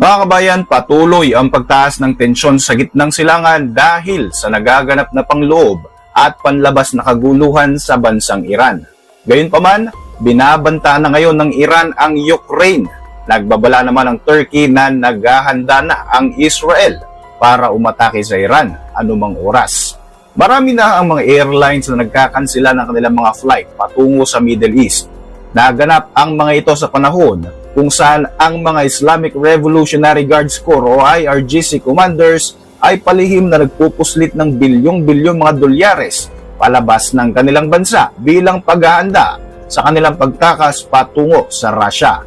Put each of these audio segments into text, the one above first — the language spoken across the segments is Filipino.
Mga kabayan, patuloy ang pagtaas ng tensyon sa gitnang silangan dahil sa nagaganap na pangloob at panlabas na kaguluhan sa bansang Iran. Gayunpaman, binabanta na ngayon ng Iran ang Ukraine. Nagbabala naman ang Turkey na naghahanda na ang Israel para umatake sa Iran anumang oras. Marami na ang mga airlines na nagkakansela ng kanilang mga flight patungo sa Middle East. Naganap ang mga ito sa panahon kung saan ang mga Islamic Revolutionary Guards Corps o IRGC commanders ay palihim na nagpupuslit ng bilyong-bilyong mga dolyares palabas ng kanilang bansa bilang paghahanda sa kanilang pagtakas patungo sa Russia.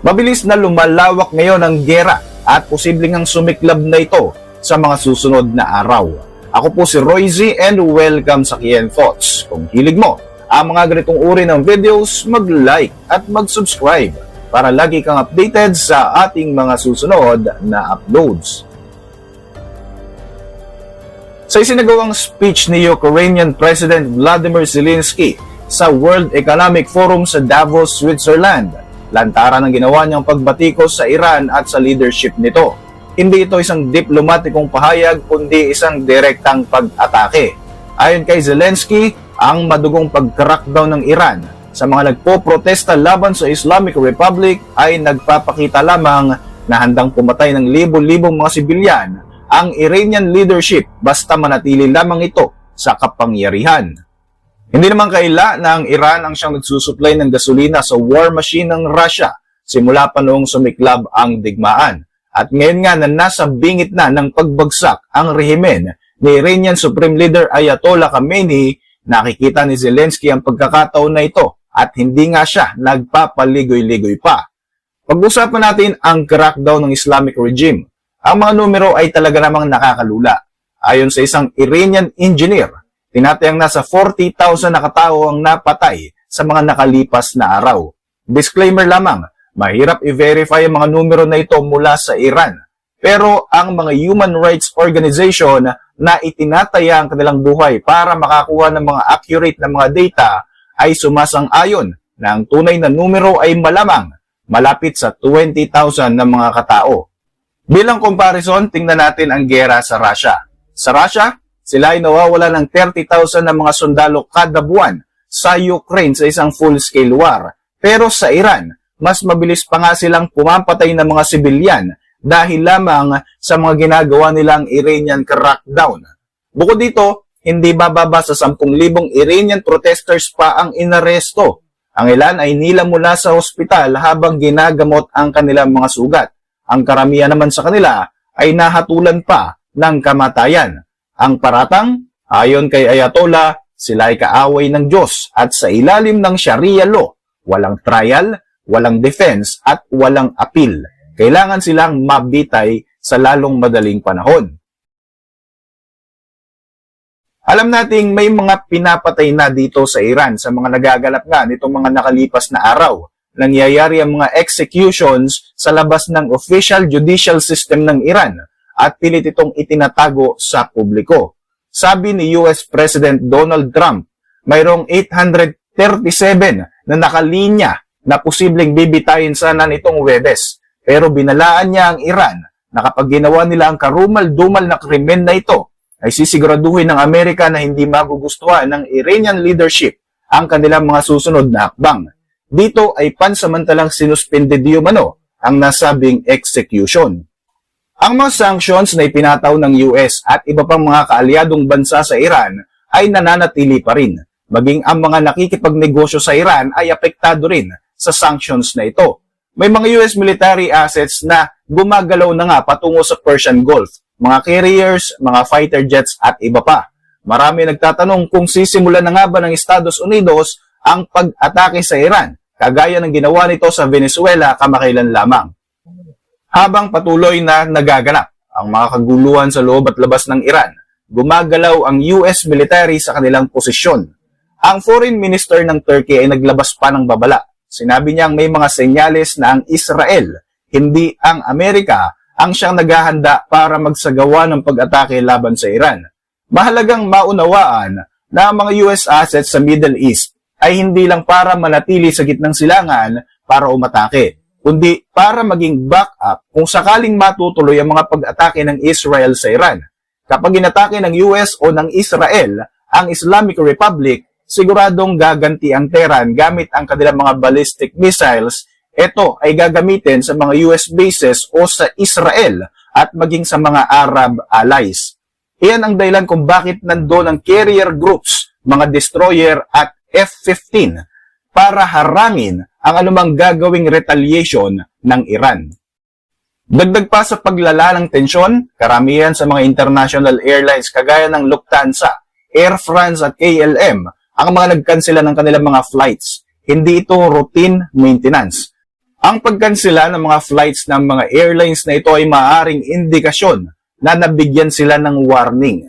Mabilis na lumalawak ngayon ang giyera at posibleng ang sumiklab na ito sa mga susunod na araw. Ako po si Roy Z and welcome sa Kien Thoughts. Kung hilig mo ang mga ganitong uri ng videos, mag-like at mag-subscribe para lagi kang updated sa ating mga susunod na uploads. Sa isinagawang speech ni Ukrainian President Vladimir Zelensky sa World Economic Forum sa Davos, Switzerland, lantaran ang ginawa niyang pagbatikos sa Iran at sa leadership nito. Hindi ito isang diplomatikong pahayag kundi isang direktang pag-atake. Ayon kay Zelensky, ang madugong pag-crackdown ng Iran sa mga nagpo-protesta laban sa Islamic Republic ay nagpapakita lamang na handang pumatay ng libo-libong mga sibilyan ang Iranian leadership basta manatili lamang ito sa kapangyarihan. Hindi naman kaila na ang Iran ang siyang nagsusupply ng gasolina sa war machine ng Russia simula pa noong sumiklab ang digmaan. At ngayon nga na nasa bingit na ng pagbagsak ang rehimen ni Iranian Supreme Leader Ayatollah Khamenei, nakikita ni Zelensky ang pagkakataon na ito at hindi nga siya nagpapaligoy-ligoy pa. Pag-usapan natin ang crackdown ng Islamic regime. Ang mga numero ay talaga namang nakakalula. Ayon sa isang Iranian engineer, tinatayang nasa 40,000 na katao ang napatay sa mga nakalipas na araw. Disclaimer lamang, mahirap i-verify ang mga numero na ito mula sa Iran. Pero ang mga human rights organization na itinataya ang kanilang buhay para makakuha ng mga accurate na mga data ay sumasang-ayon na ang tunay na numero ay malamang malapit sa 20,000 na mga katao. Bilang comparison, tingnan natin ang giyera sa Russia. Sa Russia, sila ay nawawala ng 30,000 na mga sundalo kada buwan sa Ukraine sa isang full-scale war. Pero sa Iran, mas mabilis pa nga silang pumapatay ng mga sibilyan dahil lamang sa mga ginagawa nilang Iranian crackdown. Bukod dito, hindi bababa sa 10,000 Iranian protesters pa ang inaresto. Ang ilan ay nila mula sa ospital habang ginagamot ang kanilang mga sugat. Ang karamihan naman sa kanila ay nahatulan pa ng kamatayan. Ang paratang, ayon kay Ayatollah, sila ay kaaway ng Diyos at sa ilalim ng Sharia law, walang trial, walang defense at walang appeal. Kailangan silang mabitay sa lalong madaling panahon. Alam nating may mga pinapatay na dito sa Iran sa mga nagaganap nga nitong mga nakalipas na araw. Nangyayari ang mga executions sa labas ng official judicial system ng Iran at pilit itong itinatago sa publiko. Sabi ni US President Donald Trump, mayroong 837 na nakalinya na posibleng bibitayin sana nitong Huwebes. Pero binalaan niya ang Iran na kapag ginawa nila ang karumal-dumal na krimen na ito, ay sisiguraduhin ng Amerika na hindi magugustuhan ng Iranian leadership ang kanilang mga susunod na hakbang. Dito ay pansamantalang sinuspende di umano ang nasabing execution. Ang mga sanctions na ipinataw ng US at iba pang mga kaalyadong bansa sa Iran ay nananatili pa rin. Maging ang mga nakikipagnegosyo sa Iran ay apektado rin sa sanctions na ito. May mga US military assets na gumagalaw na nga patungo sa Persian Gulf, mga carriers, mga fighter jets at iba pa. Marami nagtatanong kung sisimulan na nga ba ng Estados Unidos ang pag-atake sa Iran, kagaya ng ginawa nito sa Venezuela kamakailan lamang. Habang patuloy na nagaganap ang mga kaguluhan sa loob at labas ng Iran, gumagalaw ang US military sa kanilang posisyon. Ang foreign minister ng Turkey ay naglabas pa ng babala. Sinabi niyang may mga senyales na ang Israel, hindi ang Amerika, ang siyang naghahanda para magsagawa ng pag-atake laban sa Iran. Mahalagang maunawaan na ang mga US assets sa Middle East ay hindi lang para manatili sa gitnang silangan para umatake, kundi para maging backup kung sakaling matutuloy ang mga pag-atake ng Israel sa Iran. Kapag inatake ng US o ng Israel ang Islamic Republic, siguradong gaganti ang Tehran gamit ang kanilang mga ballistic missiles. Ito ay gagamitin sa mga US bases o sa Israel at maging sa mga Arab allies. Iyan ang dahilan kung bakit nandoon ang carrier groups, mga destroyer at F-15 para harangin ang anumang gagawing retaliation ng Iran. Dagdag pa sa paglala ng tensyon, karamihan sa mga international airlines kagaya ng Lufthansa, Air France at KLM ang mga nagkansela ng kanilang mga flights. Hindi ito routine maintenance. Ang pagkansela ng mga flights ng mga airlines na ito ay maaaring indikasyon na nabigyan sila ng warning.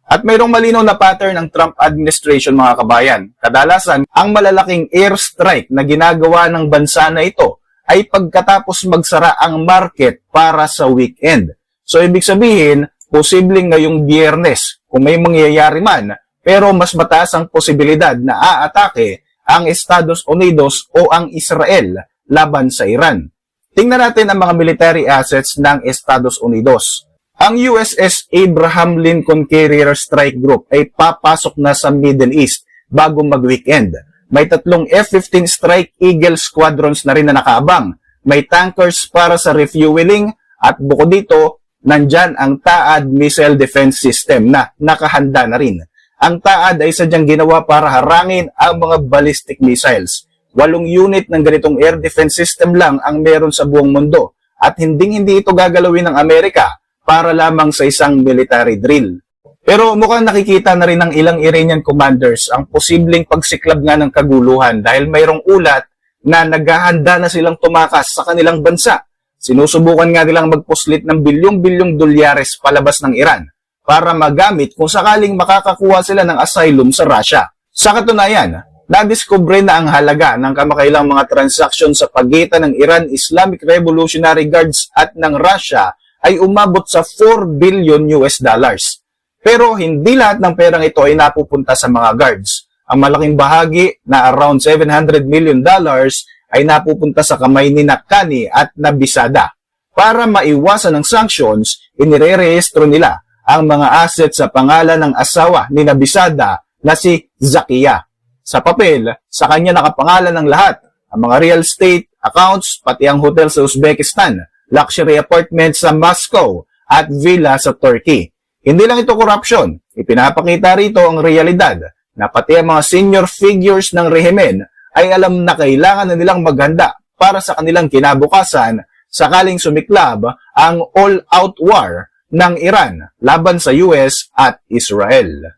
At mayroong malinaw na pattern ng Trump administration mga kabayan. Kadalasan, ang malalaking airstrike na ginagawa ng bansa na ito ay pagkatapos magsara ang market para sa weekend. So ibig sabihin, posibleng ngayong Biyernes, kung may mangyayari man, pero mas mataas ang posibilidad na aatake ang Estados Unidos o ang Israel laban sa Iran. Tingnan natin ang mga military assets ng Estados Unidos. Ang USS Abraham Lincoln Carrier Strike Group ay papasok na sa Middle East bago mag-weekend. May 3 F-15 Strike Eagle squadrons na rin na nakaabang. May tankers para sa refueling at bukod dito, nandyan ang THAAD Missile Defense System na nakahanda na rin. Ang THAAD ay sadyang ginawa para harangin ang mga ballistic missiles. 8 unit ng ganitong air defense system lang ang meron sa buong mundo at hindi ito gagalawin ng Amerika para lamang sa isang military drill. Pero mukhang nakikita na rin ng ilang Iranian commanders ang posibleng pagsiklab nga ng kaguluhan dahil mayroong ulat na naghahanda na silang tumakas sa kanilang bansa. Sinusubukan nga nilang magpuslit ng bilyong-bilyong dolyares palabas ng Iran para magamit kung sakaling makakakuha sila ng asylum sa Russia. Sa katunayan, nadiskubre na ang halaga ng kamakailang mga transaksyon sa pagitan ng Iran Islamic Revolutionary Guards at ng Russia ay umabot sa 4 billion US dollars. Pero hindi lahat ng perang ito ay napupunta sa mga guards. Ang malaking bahagi na around 700 million dollars ay napupunta sa kamay ni Nakhani at Nabisada. Para maiwasan ng sanctions, inire-rehistro nila ang mga asset sa pangalan ng asawa ni Nabisada na si Zakia. Sa papel, sa kanya nakapangalan ng lahat, ang mga real estate, accounts, pati ang hotel sa Uzbekistan, luxury apartments sa Moscow, at villa sa Turkey. Hindi lang ito corruption, ipinapakita rito ang realidad na pati ang mga senior figures ng rehimen ay alam na kailangan na nilang maghanda para sa kanilang kinabukasan sakaling sumiklab ang all-out war ng Iran laban sa US at Israel.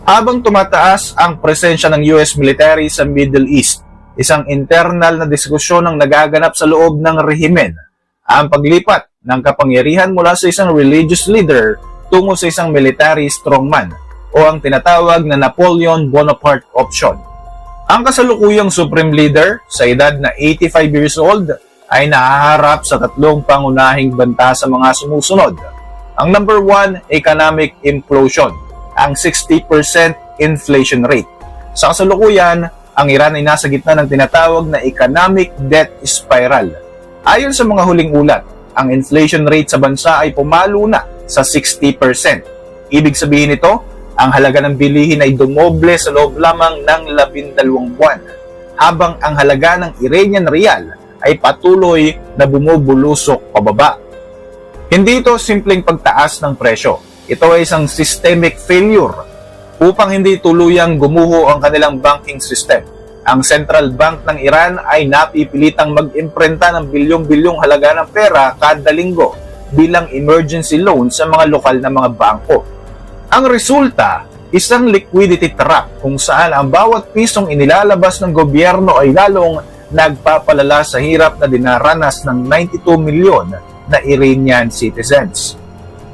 Habang tumataas ang presensya ng US military sa Middle East, isang internal na diskusyon ang nagaganap sa loob ng rehimen. Ang paglipat ng kapangyarihan mula sa isang religious leader tungo sa isang military strongman o ang tinatawag na Napoleon Bonaparte option. Ang kasalukuyang supreme leader sa edad na 85 years old ay nahaharap sa 3 pangunahing banta sa mga sumusunod. Ang number 1, economic implosion, ang 60% inflation rate. Sa kasalukuyan, ang Iran ay nasa gitna ng tinatawag na economic debt spiral. Ayon sa mga huling ulat, ang inflation rate sa bansa ay pumalo na sa 60%. Ibig sabihin nito, ang halaga ng bilihin ay dumoble sa loob lamang ng 12 buwan, habang ang halaga ng Iranian rial ay patuloy na bumubulusok pababa. Hindi ito simpleng pagtaas ng presyo. Ito ay isang systemic failure. Upang hindi tuluyang gumuho ang kanilang banking system, ang Central Bank ng Iran ay napipilitang mag-imprenta ng bilyong-bilyong halaga ng pera kada linggo bilang emergency loan sa mga lokal na mga bangko. Ang resulta, isang liquidity trap kung saan ang bawat pisong inilalabas ng gobyerno ay lalong nagpapalala sa hirap na dinaranas ng 92 milyon na Iranian citizens.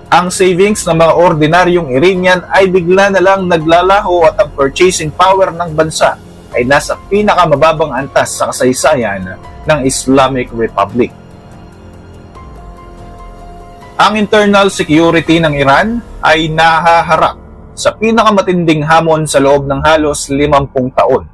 Ang savings ng mga ordinaryong Iranian ay bigla na lang naglalaho at ang purchasing power ng bansa ay nasa pinakamababang antas sa kasaysayan ng Islamic Republic. Ang internal security ng Iran ay nahaharap sa pinakamatinding hamon sa loob ng halos 50 taon.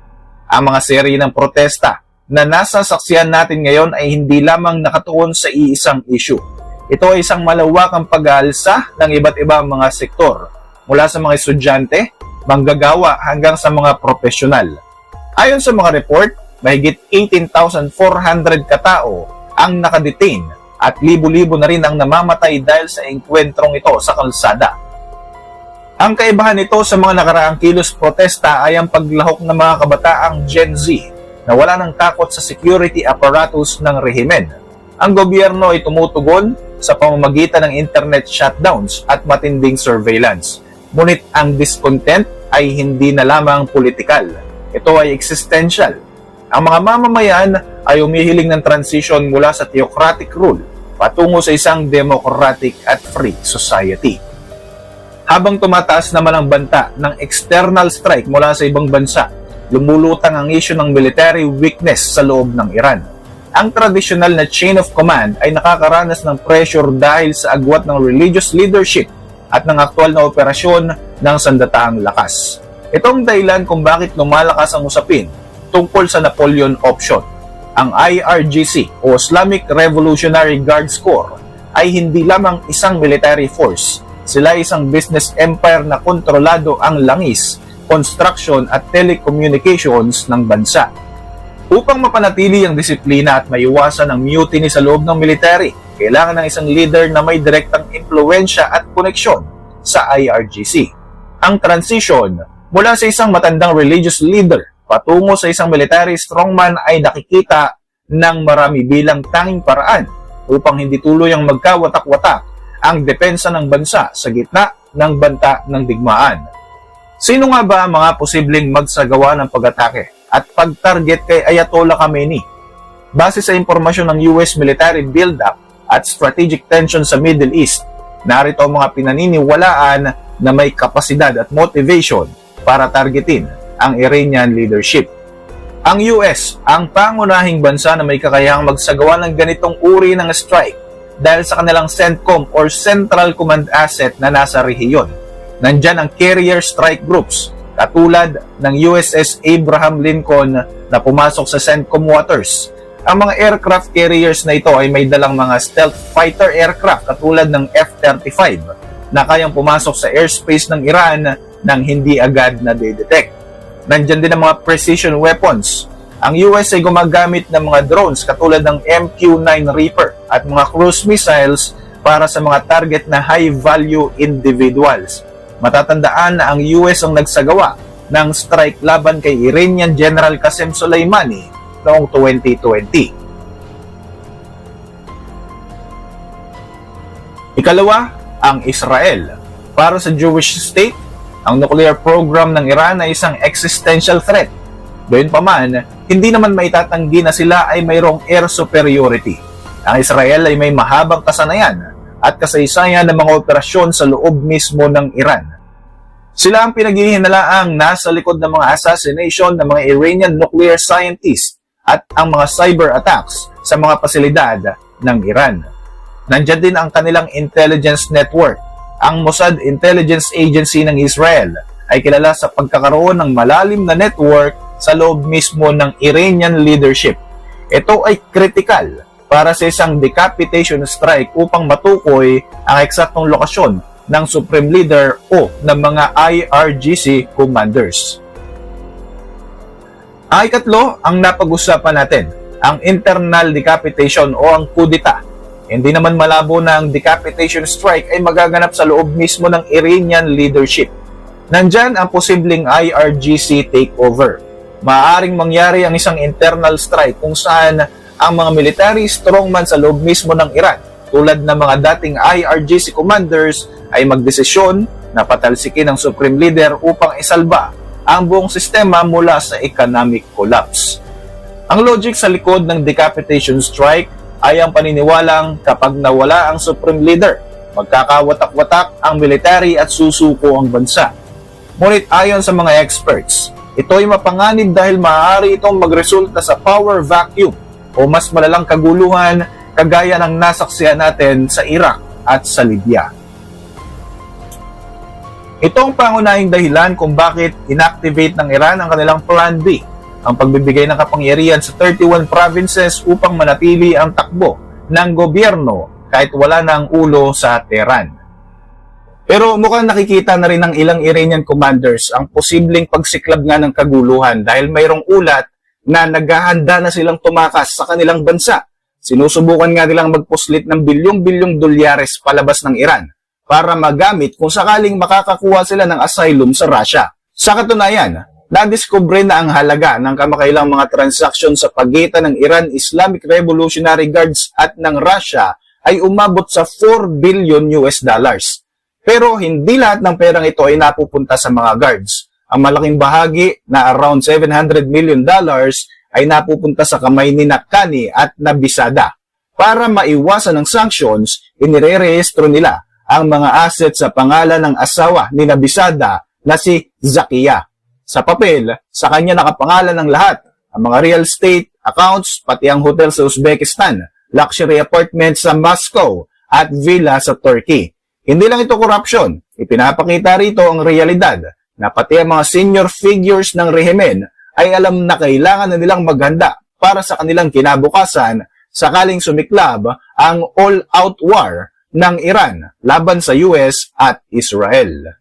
Ang mga serye ng protesta, na nasa saksiyan natin ngayon ay hindi lamang nakatuon sa iisang issue. Ito ay isang malawakang pag-aalsa ng iba't ibang mga sektor, mula sa mga estudyante, manggagawa hanggang sa mga profesional. Ayon sa mga report, mahigit 18,400 katao ang nakadetain at libo-libo na rin ang namamatay dahil sa engkwentrong ito sa kalsada. Ang kaibahan nito sa mga nakaraang kilos protesta ay ang paglahok ng mga kabataang Gen Z na wala ng takot sa security apparatus ng rehimen. Ang gobyerno ay tumutugon sa pamamagitan ng internet shutdowns at matinding surveillance. Ngunit ang discontent ay hindi na lamang politikal. Ito ay existential. Ang mga mamamayan ay umihiling ng transition mula sa theocratic rule patungo sa isang democratic at free society. Habang tumataas naman ang banta ng external strike mula sa ibang bansa, lumulutang ang issue ng military weakness sa loob ng Iran. Ang tradisyonal na chain of command ay nakakaranas ng pressure dahil sa agwat ng religious leadership at ng aktual na operasyon ng sandataang lakas. Itong dahilan kung bakit lumalakas ang usapin tungkol sa Napoleon option. Ang IRGC o Islamic Revolutionary Guards Corps ay hindi lamang isang military force. Sila ay isang business empire na kontrolado ang langis, construction at telecommunications ng bansa. Upang mapanatili ang disiplina at maiwasan ang mutiny sa loob ng military, kailangan ng isang leader na may direktang impluwensya at koneksyon sa IRGC. Ang transition mula sa isang matandang religious leader patungo sa isang military strongman ay nakikita ng marami bilang tanging paraan upang hindi tuluyang magkawatak-watak ang depensa ng bansa sa gitna ng banta ng digmaan. Sino nga ba ang mga posibleng magsagawa ng pag-atake at pag-target kay Ayatollah Khamenei? Base sa impormasyon ng US military build-up at strategic tension sa Middle East, narito ang mga pinaniniwalaan na may kapasidad at motivation para targetin ang Iranian leadership. Ang US ang pangunahing bansa na may kakayahang magsagawa ng ganitong uri ng strike dahil sa kanilang CENTCOM or Central Command Asset na nasa rehiyon. Nandyan ang carrier strike groups katulad ng USS Abraham Lincoln na pumasok sa CENTCOM waters. Ang mga aircraft carriers na ito ay may dalang mga stealth fighter aircraft katulad ng F-35 na kayang pumasok sa airspace ng Iran nang hindi agad na detect. Nandyan din ang mga precision weapons. Ang US ay gumagamit ng mga drones katulad ng MQ-9 Reaper at mga cruise missiles para sa mga target na high-value individuals. Matatandaan na ang US ang nagsagawa ng strike laban kay Iranian General Qasem Soleimani noong 2020. Ikalawa, ang Israel. Para sa Jewish state, ang nuclear program ng Iran ay isang existential threat. Gayunpaman, hindi naman maitatanggi na sila ay mayroong air superiority. Ang Israel ay may mahabang kasanayan at kasaysayan ng mga operasyon sa loob mismo ng Iran. Sila ang pinaghihinalaang nasa likod ng mga assassination ng mga Iranian nuclear scientists at ang mga cyber attacks sa mga pasilidad ng Iran. Nandiyan din ang kanilang intelligence network. Ang Mossad Intelligence Agency ng Israel ay kilala sa pagkakaroon ng malalim na network sa loob mismo ng Iranian leadership. Ito ay critical para sa isang decapitation strike upang matukoy ang eksaktong lokasyon ng Supreme Leader o ng mga IRGC commanders. Ang ikatlo, ang napag-usapan natin, ang internal decapitation o ang kudita. Hindi naman malabo na ang decapitation strike ay magaganap sa loob mismo ng Iranian leadership. Nandyan ang posibleng IRGC takeover. Maaaring mangyari ang isang internal strike kung saan ang mga military strongman sa loob mismo ng Iran, tulad ng mga dating IRGC commanders, ay magdesisyon na patalsikin ang Supreme Leader upang isalba ang buong sistema mula sa economic collapse. Ang logic sa likod ng decapitation strike ay ang paniniwalang kapag nawala ang Supreme Leader, magkakawatak-watak ang military at susuko ang bansa. Ngunit ayon sa mga experts, ito ay mapanganib dahil maaari itong magresulta sa power vacuum o mas malalang kaguluhan kagaya ng nasaksihan natin sa Iraq at sa Libya. Ito ang pangunahing dahilan kung bakit inactivate ng Iran ang kanilang Plan B ang pagbibigay ng kapangyarihan sa 31 provinces upang manatili ang takbo ng gobyerno kahit wala na ang ulo sa Tehran. Pero mukhang nakikita na rin ng ilang Iranian commanders ang posibleng pagsiklab nga ng kaguluhan dahil mayroong ulat na naghahanda na silang tumakas sa kanilang bansa. Sinusubukan nga nilang magpuslit ng bilyong-bilyong dolyares palabas ng Iran para magamit kung sakaling makakakuha sila ng asylum sa Russia. Sa katunayan, nadiskubre na ang halaga ng kamakailang mga transaksyon sa pagitan ng Iran Islamic Revolutionary Guards at ng Russia ay umabot sa 4 billion US dollars. Pero hindi lahat ng perang ito ay napupunta sa mga guards. Ang malaking bahagi na around $700 million ay napupunta sa kamay ni Nakhani at Nabisada. Para maiwasan ng sanctions, inire-rehistro nila ang mga assets sa pangalan ng asawa ni Nabisada na si Zakia. Sa papel, sa kanya nakapangalan ng lahat, ang mga real estate, accounts, pati ang hotel sa Uzbekistan, luxury apartments sa Moscow, at villa sa Turkey. Hindi lang ito corruption, ipinapakita rito ang realidad na pati ang mga senior figures ng rehimen ay alam na kailangan na nilang maghanda para sa kanilang kinabukasan sakaling sumiklab ang all-out war ng Iran laban sa US at Israel.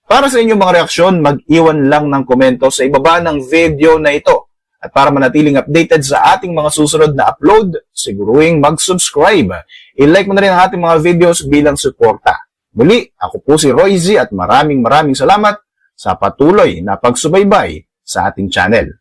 Para sa inyong mga reaksyon, mag-iwan lang ng komento sa ibaba ng video na ito. At para manatiling updated sa ating mga susunod na upload, siguruhing mag-subscribe. I-like mo na rin ang ating mga videos bilang suporta. Muli, ako po si Roy Z at maraming salamat sa patuloy na pagsubaybay sa ating channel.